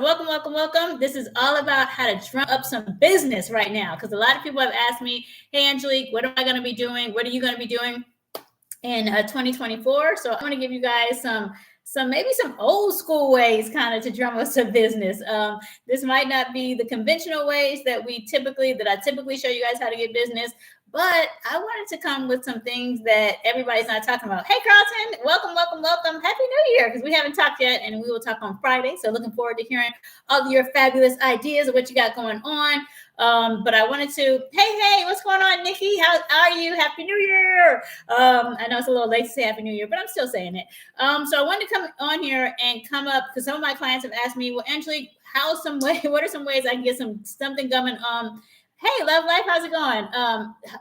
Welcome, welcome, welcome. This is all about how to drum up some business right now because a lot of people have asked me, hey, Angelique, what am I going to be doing? What are you going to be doing in 2024? So I want to give you guys some old school ways kind of to drum up some business. This might not be the conventional ways that I typically show you guys how to get business, but I wanted to come with some things that everybody's not talking about. Hey, Carlton, welcome, welcome, welcome. Happy New Year, because we haven't talked yet, and we will talk on Friday. So looking forward to hearing all of your fabulous ideas of what you got going on. But I wanted to, hey, what's going on, Nikki? How are you? Happy New Year. I know it's a little late to say Happy New Year, but I'm still saying it. So I wanted to come on here and come up because some of my clients have asked me, well, Angelique, what are some ways I can get something going? Hey, Love Life, how's it going?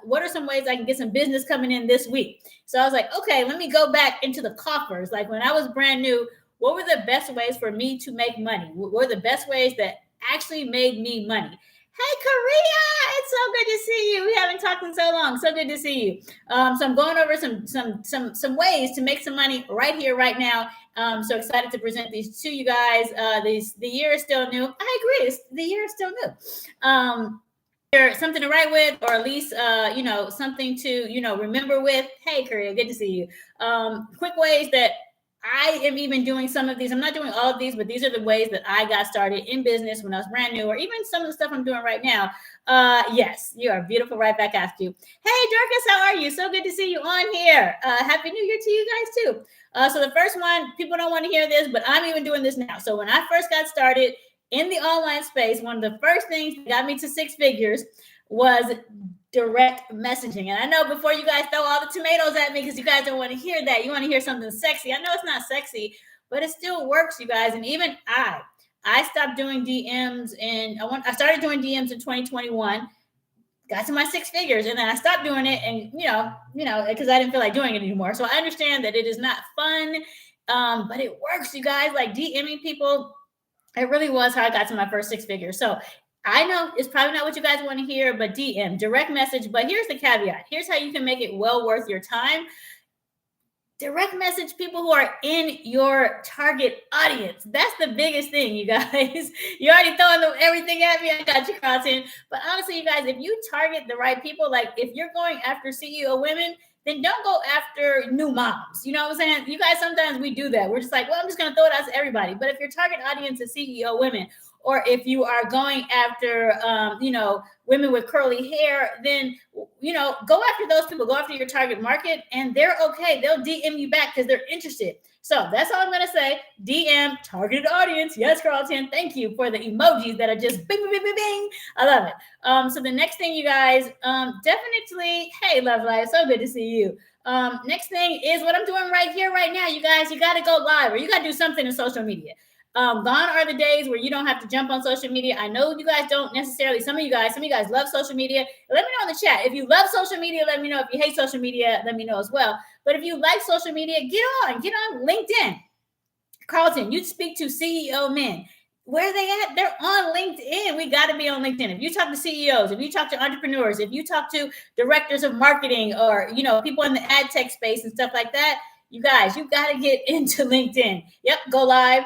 What are some ways I can get some business coming in this week? So I was like, okay, let me go back into the coffers. Like when I was brand new, what were the best ways for me to make money? What were the best ways that actually made me money? Hey, Korea, it's so good to see you. We haven't talked in so long. So good to see you. So I'm going over some ways to make some money right here, right now. So excited to present these to you guys. The year is still new. I agree. The year is still new. Something to write with, or at least something to remember with. Hey, Korea, good to see you. Quick ways that I am even doing some of these. I'm not doing all of these, but these are the ways that I got started in business when I was brand new, or even some of the stuff I'm doing right now. Yes, you are beautiful. Right back after you. Hey, Dorcas, how are you? So good to see you on here. Happy New Year to you guys too. So the first one, people don't want to hear this, but I'm even doing this now. So when I first got started in the online space, one of the first things that got me to six figures was direct messaging. And I know before you guys throw all the tomatoes at me because you guys don't want to hear that, you want to hear something sexy. I know it's not sexy, but it still works, you guys. And even I stopped doing DMs, and I started doing DMs in 2021. Got to my six figures, and then I stopped doing it, and because I didn't feel like doing it anymore. So I understand that it is not fun, but it works, you guys. Like DMing people, it really was how I got to my first six figures. So I know it's probably not what you guys want to hear, but DM, direct message. But here's the caveat. Here's how you can make it well worth your time. Direct message people who are in your target audience. That's the biggest thing, you guys. You're already throwing everything at me. I got you, Carlton. But honestly, you guys, if you target the right people, like if you're going after CEO women, then don't go after new moms. You know what I'm saying? You guys, sometimes we do that. We're just like, well, I'm just going to throw it out to everybody. But if your target audience is CEO women, or if you are going after, women with curly hair, then, go after those people, go after your target market, and they're okay. They'll DM you back because they're interested. So that's all I'm going to say. DM, targeted audience. Yes, Carlton. Thank you for the emojis that are just bing, bing, bing, bing, bing. I love it. So the next thing, you guys, definitely, hey, Love Life, so good to see you. Next thing is what I'm doing right here, right now. You guys, you got to go live, or you got to do something in social media. Gone are the days where you don't have to jump on social media. I know you guys don't necessarily. Some of you guys love social media. Let me know in the chat. If you love social media, let me know. If you hate social media, let me know as well. But if you like social media, get on LinkedIn. Carlton, you speak to CEO men. Where are they at? They're on LinkedIn. We got to be on LinkedIn. If you talk to CEOs, if you talk to entrepreneurs, if you talk to directors of marketing, or people in the ad tech space and stuff like that, you guys, you got to get into LinkedIn. Yep, go live.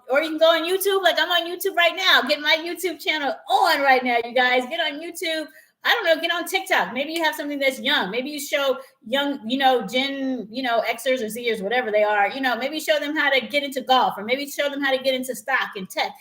Or you can go on YouTube. Like I'm on YouTube right now. Get my YouTube channel on right now, you guys. Get on YouTube. I don't know, get on TikTok. Maybe you have something that's young. Maybe you show young, Gen, Xers or Zers, whatever they are. Maybe you show them how to get into golf, or maybe show them how to get into stock and tech.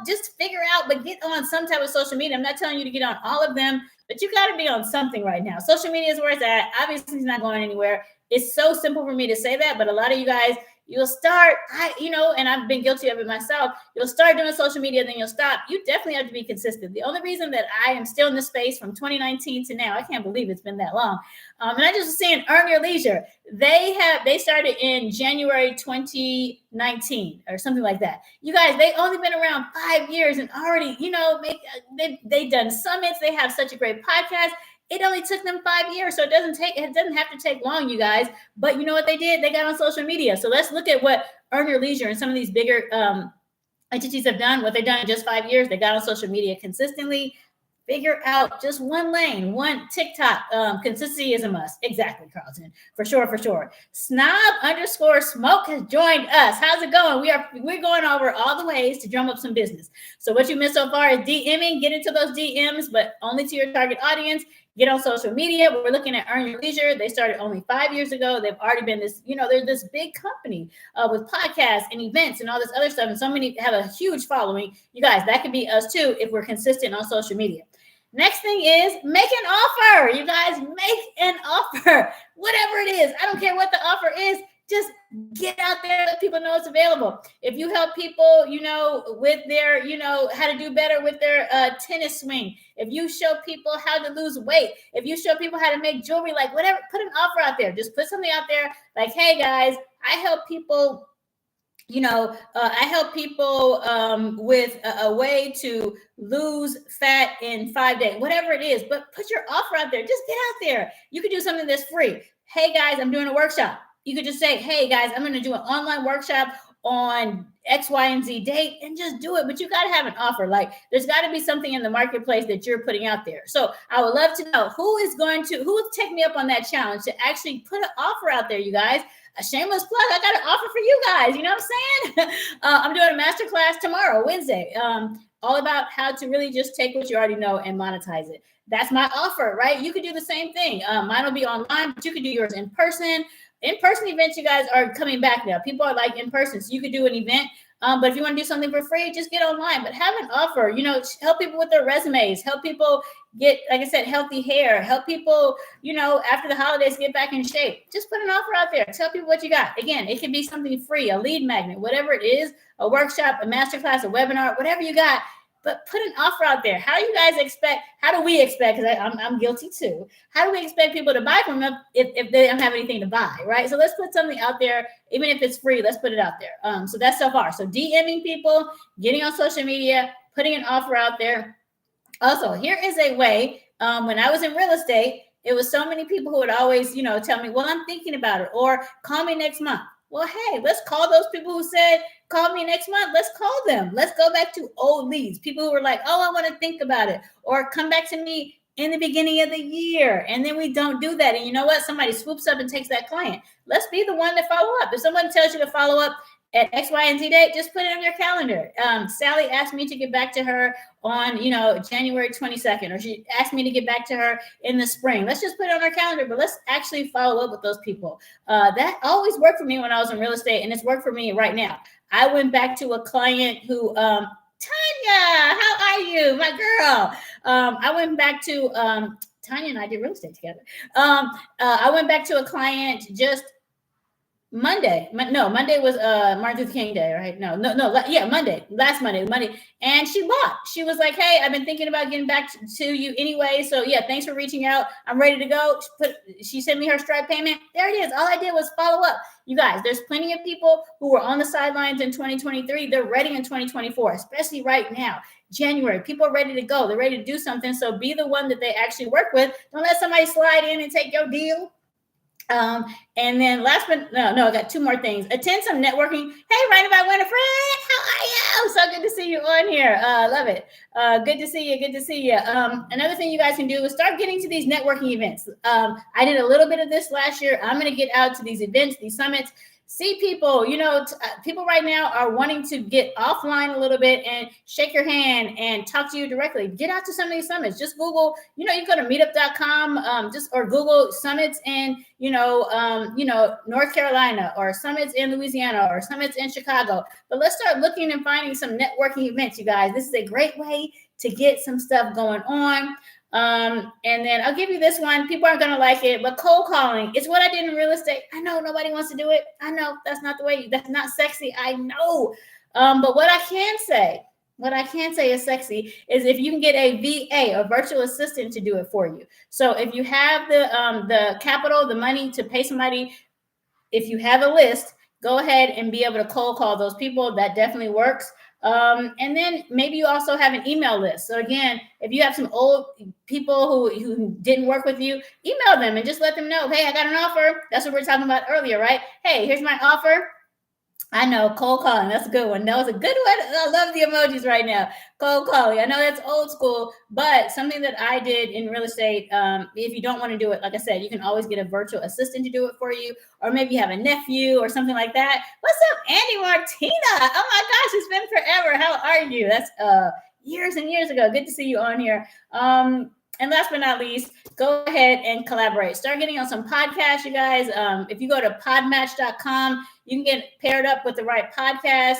Just figure out, but get on some type of social media. I'm not telling you to get on all of them, but you got to be on something right now. Social media is where it's at. Obviously, it's not going anywhere. It's so simple for me to say that, but a lot of you guys, you'll start, and I've been guilty of it myself. You'll start doing social media, then you'll stop. You definitely have to be consistent. The only reason that I am still in this space from 2019 to now, I can't believe it's been that long. And I just was saying, Earn Your Leisure. They started in January 2019 or something like that. You guys, they only been around 5 years and already, they've done summits. They have such a great podcast. It only took them 5 years, so it doesn't have to take long, you guys. But you know what they did? They got on social media. So let's look at what Earn Your Leisure and some of these bigger entities have done. What they've done in just 5 years, they got on social media consistently. Figure out just one lane, one TikTok. Consistency is a must. Exactly, Carlton. For sure, for sure. Snob_smoke has joined us. How's it going? We're going over all the ways to drum up some business. So what you missed so far is DMing. Get into those DMs, but only to your target audience. Get on social media. We're looking at Earn Your Leisure. They started only 5 years ago. They've already been this, they're this big company with podcasts and events and all this other stuff. And so many have a huge following. You guys, that could be us too if we're consistent on social media. Next thing is make an offer. You guys, make an offer. Whatever it is. I don't care what the offer is. Just get out there, let people know it's available. If you help people, with their, how to do better with their tennis swing, if you show people how to lose weight, if you show people how to make jewelry, like whatever, put an offer out there. Just put something out there like, hey guys, I help people. I help people with a way to lose fat in 5 days, whatever it is, but put your offer out there. Just get out there. You could do something that's free. Hey guys, I'm doing a workshop. You could just say, hey guys, I'm going to do an online workshop on X, Y, and Z date, and just do it. But you got to have an offer. Like there's got to be something in the marketplace that you're putting out there. So I would love to know who will take me up on that challenge to actually put an offer out there, you guys. A shameless plug. I got an offer for you guys. You know what I'm saying? I'm doing a masterclass tomorrow, Wednesday, all about how to really just take what you already know and monetize it. That's my offer, right? You could do the same thing. Mine will be online, but you could do yours in person. In-person events, you guys are coming back now. People are like in person, so you could do an event. But if you want to do something for free, just get online. But have an offer. Help people with their resumes. Help people get, like I said, healthy hair. Help people, after the holidays, get back in shape. Just put an offer out there. Tell people what you got. Again, it can be something free, a lead magnet, whatever it is, a workshop, a masterclass, a webinar, whatever you got. But put an offer out there. How do we expect, because I'm guilty too, how do we expect people to buy from them if they don't have anything to buy, right? So let's put something out there, even if it's free, let's put it out there. So that's so far. So DMing people, getting on social media, putting an offer out there. Also, here is a way, when I was in real estate, it was so many people who would always, tell me, well, I'm thinking about it, or call me next month. Well, hey, let's call those people who said, call me next month. Let's call them. Let's go back to old leads. People who were like, oh, I want to think about it, or come back to me in the beginning of the year. And then we don't do that. And you know what? Somebody swoops up and takes that client. Let's be the one to follow up. If someone tells you to follow up at X, Y, and Z date, just put it on your calendar. Sally asked me to get back to her on, January 22nd, or she asked me to get back to her in the spring. Let's just put it on our calendar, but let's actually follow up with those people. That always worked for me when I was in real estate, and it's worked for me right now. I went back to a client who, Tanya, how are you, my girl? I went back to, Tanya and I did real estate together. I went back to a client just Monday. No, Monday was Martin Luther King Day, right? No. Yeah, last Monday. And she bought. She was like, hey, I've been thinking about getting back to you anyway. So yeah, thanks for reaching out. I'm ready to go. She sent me her Stripe payment. There it is. All I did was follow up. You guys, there's plenty of people who were on the sidelines in 2023. They're ready in 2024, especially right now. January, people are ready to go. They're ready to do something. So be the one that they actually work with. Don't let somebody slide in and take your deal. And then last but no, I got two more things. Attend some networking. Hey, Roundabout Winifred, how are you? So good to see you on here. Love it. Good to see you. Another thing you guys can do is start getting to these networking events. I did a little bit of this last year. I'm going to get out to these events, these summits. See people, people right now are wanting to get offline a little bit and shake your hand and talk to you directly. Get out to some of these summits. Just Google, you go to meetup.com, or Google summits in, North Carolina, or summits in Louisiana, or summits in Chicago. But let's start looking and finding some networking events, you guys. This is a great way to get some stuff going on. And then I'll give you this one. People aren't going to like it, but cold calling, it's what I did in real estate. I know nobody wants to do it. I know that's not the way, that's not sexy. I know. But what I can say is sexy is if you can get a VA, a virtual assistant, to do it for you. So if you have the capital, the money to pay somebody, if you have a list, go ahead and be able to cold call those people. That definitely works. And then maybe you also have an email list. So again, if you have some old people who didn't work with you, email them and just let them know, hey, I got an offer. That's what we were talking about earlier, right? Hey, here's my offer. I know, cold calling. That's a good one. That was a good one. I love the emojis right now. Cold calling. I know that's old school, but something that I did in real estate, if you don't want to do it, like I said, you can always get a virtual assistant to do it for you, or maybe you have a nephew or something like that. What's up, Andy Martina? Oh my gosh, it's been forever. How are you? That's years and years ago. Good to see you on here. And last but not least, go ahead and collaborate. Start getting on some podcasts, you guys. If you go to podmatch.com, you can get paired up with the right podcast.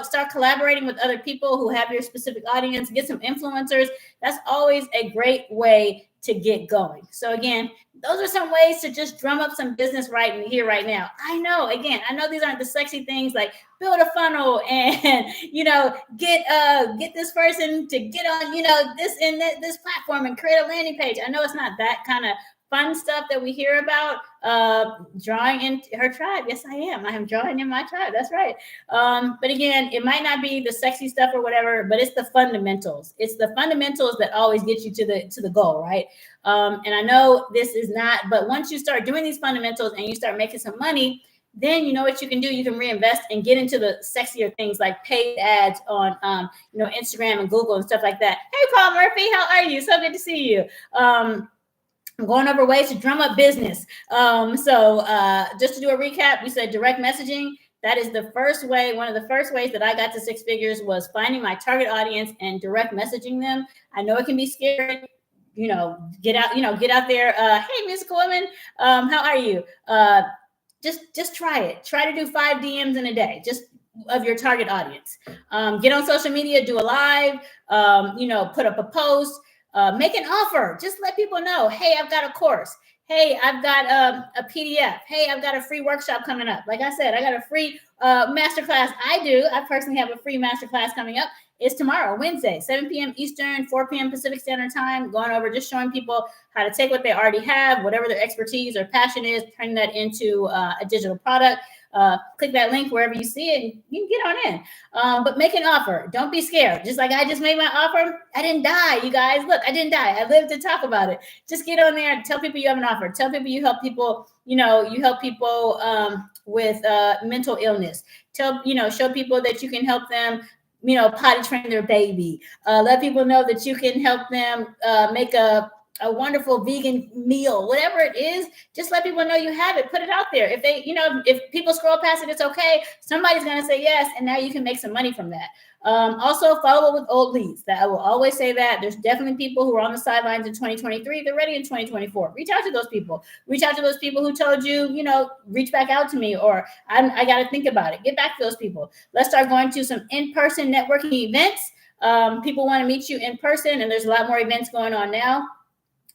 Start collaborating with other people who have your specific audience. Get some influencers. That's always a great way to get going. So again, those are some ways to just drum up some business right here, right now. I know these aren't the sexy things like build a funnel and, get this person to get on, this platform and create a landing page. I know it's not that kind of fun stuff that we hear about. Drawing in her tribe. Yes, I am drawing in my tribe. That's right. But again, it might not be the sexy stuff or whatever, but it's the fundamentals. It's the fundamentals that always get you to the goal, right? And I know this is not, but once you start doing these fundamentals and you start making some money, then you know what you can do. You can reinvest and get into the sexier things like paid ads on, Instagram and Google and stuff like that. Hey, Paul Murphy, how are you? So good to see you. I'm going over ways to drum up business. Just to do a recap, we said direct messaging. That is the first way. One of the first ways that I got to six figures was finding my target audience and direct messaging them. I know it can be scary. Get out there. Hey, musical woman, how are you? Just try it. Try to do 5 DMs in a day, just of your target audience. Get on social media, do a live, put up a post. Make an offer. Just let people know, hey, I've got a course. Hey, I've got a PDF. Hey, I've got a free workshop coming up. Like I said, I got a free masterclass. I personally have a free masterclass coming up. It's tomorrow, Wednesday, 7 p.m. Eastern, 4 p.m. Pacific Standard Time, going over just showing people how to take what they already have, whatever their expertise or passion is, turning that into a digital product. Click that link wherever you see it and you can get on in. But make an offer. Don't be scared. Just like I just made my offer. I didn't die, you guys. Look, I didn't die. I lived to talk about it. Just get on there and tell people you have an offer. Tell people you help people, with mental illness. Show people that you can help them, potty train their baby. Let people know that you can help them make a wonderful vegan meal, whatever it is. Just let people know you have it. Put it out there. If they, if people scroll past it, it's okay. Somebody's going to say yes. And now you can make some money from that. Also follow up with old leads. That I will always say that there's definitely people who are on the sidelines in 2023. They're ready in 2024. Reach out to those people. Reach out to those people who told you, reach back out to me, or I got to think about it. Get back to those people. Let's start going to some in-person networking events. People want to meet you in person, and there's a lot more events going on now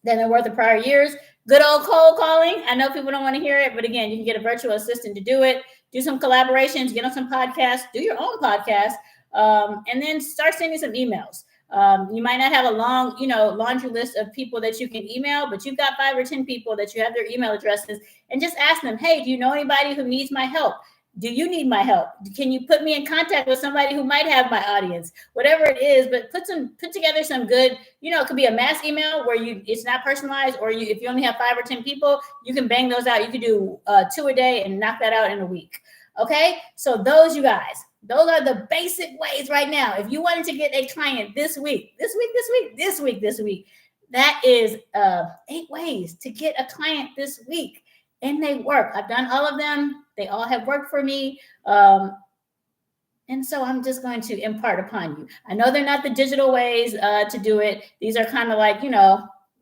than there were the prior years. Good old cold calling. I know people don't want to hear it, but again, you can get a virtual assistant to do it. Do some collaborations, get on some podcasts, do your own podcast, and then start sending some emails. You might not have a long, laundry list of people that you can email, but you've got 5 or 10 people that you have their email addresses, and just ask them, hey, do you know anybody who needs my help? Do you need my help? Can you put me in contact with somebody who might have my audience? Whatever it is, but put together some good, it could be a mass email where it's not personalized, or if you only have 5 or 10 people, you can bang those out. You could do 2 a day and knock that out in a week. Okay. So those are the basic ways right now. If you wanted to get a client this week, that is 8 ways to get a client this week. And they work. I've done all of them. They all have worked for me. And so I'm just going to impart upon you. I know they're not the digital ways to do it. These are kind of like,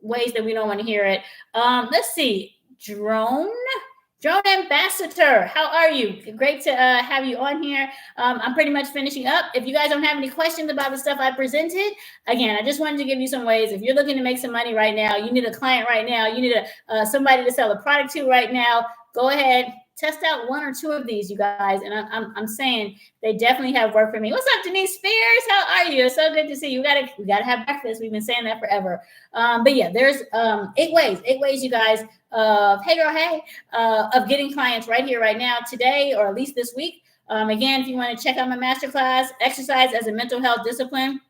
ways that we don't want to hear it. Let's see. Drone Ambassador, how are you? Great to have you on here. I'm pretty much finishing up. If you guys don't have any questions about the stuff I presented, again, I just wanted to give you some ways. If you're looking to make some money right now, you need a client right now, you need somebody to sell a product to right now, go ahead, test out 1 or 2 of these, you guys. And I'm saying they definitely have worked for me. What's up, Denise Spears? How are you? It's so good to see you. We gotta have breakfast. We've been saying that forever. But yeah, there's 8 ways, you guys. Hey girl, hey, of getting clients right here, right now, today, or at least this week. Again, if you want to check out my masterclass, Exercise as a Mental Health Discipline,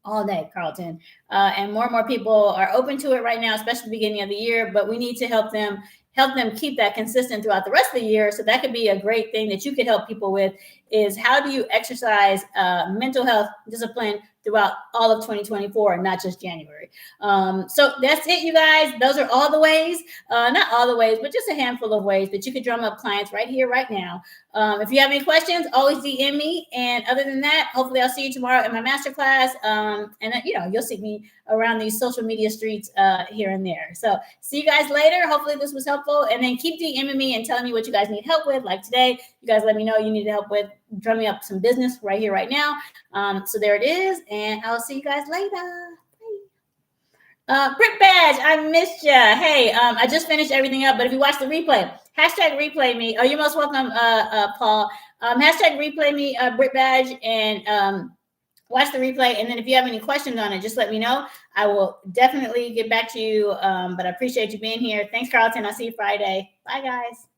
all day, Carlton. And more people are open to it right now, especially the beginning of the year, but we need to help them help them keep that consistent throughout the rest of the year. So that could be a great thing that you could help people with is how do you exercise mental health discipline throughout all of 2024 and not just January. So that's it, you guys. Those are all the ways, not all the ways, but just a handful of ways that you could drum up clients right here, right now. If you have any questions, always DM me. And other than that, hopefully I'll see you tomorrow in my masterclass. And you'll see me around these social media streets here and there. So see you guys later. Hopefully this was helpful. And then keep DMing me and telling me what you guys need help with. Like today, you guys let me know you need help with drumming up some business right here, right now. So there it is. And I'll see you guys later. Brick Badge, I missed you. Hey, I just finished everything up, but if you watch the replay, hashtag replay me. Oh, you're most welcome, Paul. Hashtag replay me, Brick Badge, and watch the replay. And then if you have any questions on it, just let me know. I will definitely get back to you. But I appreciate you being here. Thanks, Carlton. I'll see you Friday. Bye, guys.